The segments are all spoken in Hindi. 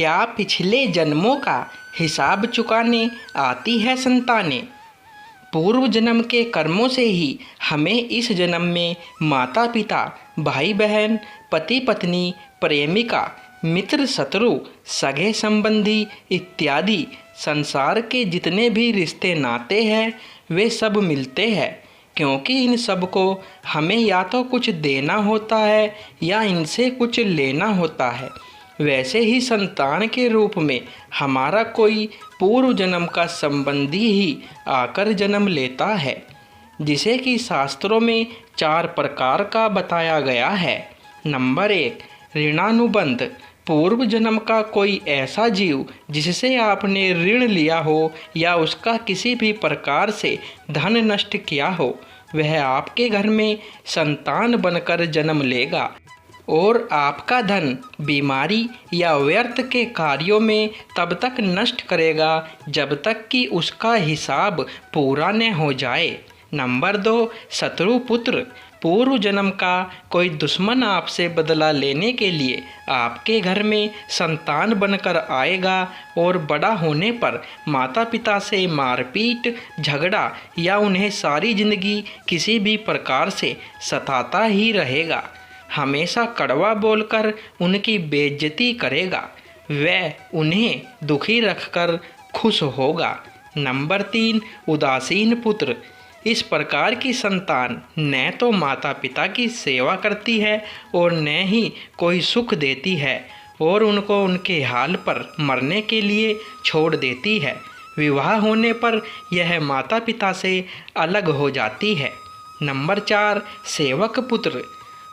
क्या पिछले जन्मों का हिसाब चुकाने आती है संतानें? पूर्व जन्म के कर्मों से ही हमें इस जन्म में माता पिता, भाई बहन, पति पत्नी, प्रेमिका, मित्र शत्रु, सगे संबंधी इत्यादि संसार के जितने भी रिश्ते नाते हैं वे सब मिलते हैं, क्योंकि इन सब को हमें या तो कुछ देना होता है या इनसे कुछ लेना होता है। वैसे ही संतान के रूप में हमारा कोई पूर्व जन्म का संबंधी ही आकर जन्म लेता है, जिसे कि शास्त्रों में 4 प्रकार का बताया गया है। नंबर 1, ऋणानुबंध। पूर्व जन्म का कोई ऐसा जीव जिससे आपने ऋण लिया हो या उसका किसी भी प्रकार से धन नष्ट किया हो, वह आपके घर में संतान बनकर जन्म लेगा और आपका धन बीमारी या व्यर्थ के कार्यों में तब तक नष्ट करेगा जब तक कि उसका हिसाब पूरा न हो जाए। नंबर 2, शत्रु पुत्र। पूर्व जन्म का कोई दुश्मन आपसे बदला लेने के लिए आपके घर में संतान बनकर आएगा और बड़ा होने पर माता पिता से मारपीट, झगड़ा या उन्हें सारी जिंदगी किसी भी प्रकार से सताता ही रहेगा। हमेशा कड़वा बोलकर उनकी बेइज्जती करेगा। वह उन्हें दुखी रखकर खुश होगा। नंबर 3, उदासीन पुत्र। इस प्रकार की संतान न तो माता पिता की सेवा करती है और न ही कोई सुख देती है और उनको उनके हाल पर मरने के लिए छोड़ देती है। विवाह होने पर यह माता पिता से अलग हो जाती है। नंबर 4, सेवक पुत्र।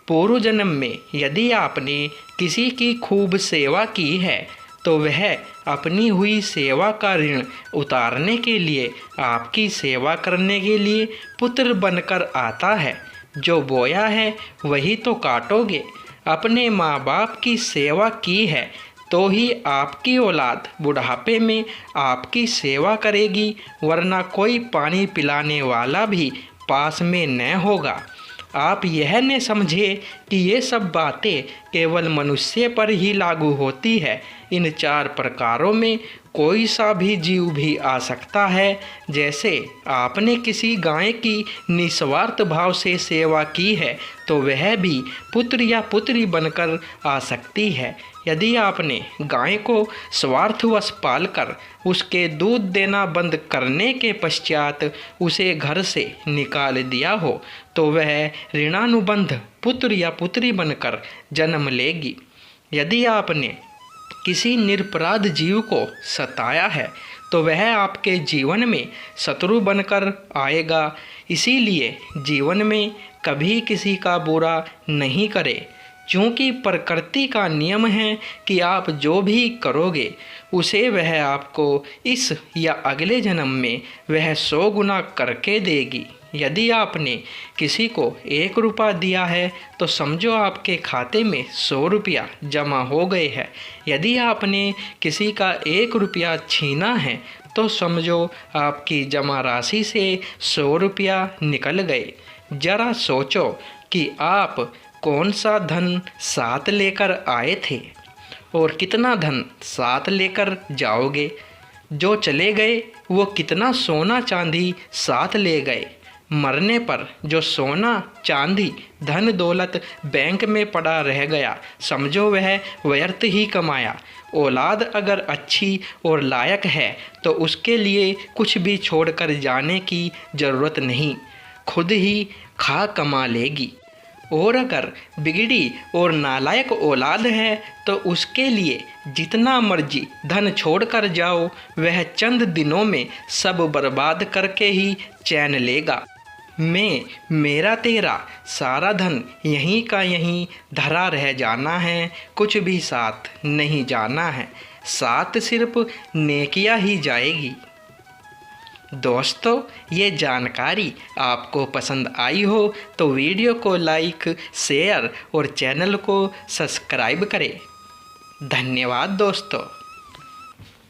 पूर्व जन्म में यदि आपने किसी की खूब सेवा की है तो वह अपनी हुई सेवा का ऋण उतारने के लिए आपकी सेवा करने के लिए पुत्र बनकर आता है। जो बोया है वही तो काटोगे। अपने माँ बाप की सेवा की है तो ही आपकी औलाद बुढ़ापे में आपकी सेवा करेगी, वरना कोई पानी पिलाने वाला भी पास में न होगा। आप यह न समझे कि ये सब बातें केवल मनुष्य पर ही लागू होती है। इन 4 प्रकारों में कोई सा भी जीव भी आ सकता है। जैसे आपने किसी गाय की निस्वार्थ भाव से सेवा की है तो वह भी पुत्र या पुत्री बनकर आ सकती है। यदि आपने गाय को स्वार्थवश पालकर उसके दूध देना बंद करने के पश्चात उसे घर से निकाल दिया हो तो वह ऋणानुबंध पुत्र या पुत्री बनकर जन्म लेगी। यदि आपने किसी निरपराध जीव को सताया है तो वह आपके जीवन में शत्रु बनकर आएगा। इसीलिए जीवन में कभी किसी का बुरा नहीं करें, क्योंकि प्रकृति का नियम है कि आप जो भी करोगे उसे वह आपको इस या अगले जन्म में वह 100 गुना करके देगी। यदि आपने किसी को 1 रुपया दिया है तो समझो आपके खाते में 100 रुपया जमा हो गए हैं। यदि आपने किसी का 1 रुपया छीना है तो समझो आपकी जमा राशि से 100 रुपया निकल गए। जरा सोचो कि आप कौन सा धन साथ लेकर आए थे और कितना धन साथ लेकर जाओगे। जो चले गए वो कितना सोना चांदी साथ ले गए। मरने पर जो सोना चांदी धन दौलत बैंक में पड़ा रह गया, समझो वह व्यर्थ ही कमाया। औलाद अगर अच्छी और लायक है तो उसके लिए कुछ भी छोड़कर जाने की ज़रूरत नहीं, खुद ही खा कमा लेगी। और अगर बिगड़ी और नालायक औलाद है तो उसके लिए जितना मर्जी धन छोड़कर जाओ, वह चंद दिनों में सब बर्बाद करके ही चैन लेगा। मेरा तेरा सारा धन यहीं का यहीं धरा रह जाना है, कुछ भी साथ नहीं जाना है, साथ सिर्फ नेकियां ही जाएगी। दोस्तों, ये जानकारी आपको पसंद आई हो तो वीडियो को लाइक, शेयर और चैनल को सब्सक्राइब करें। धन्यवाद दोस्तों।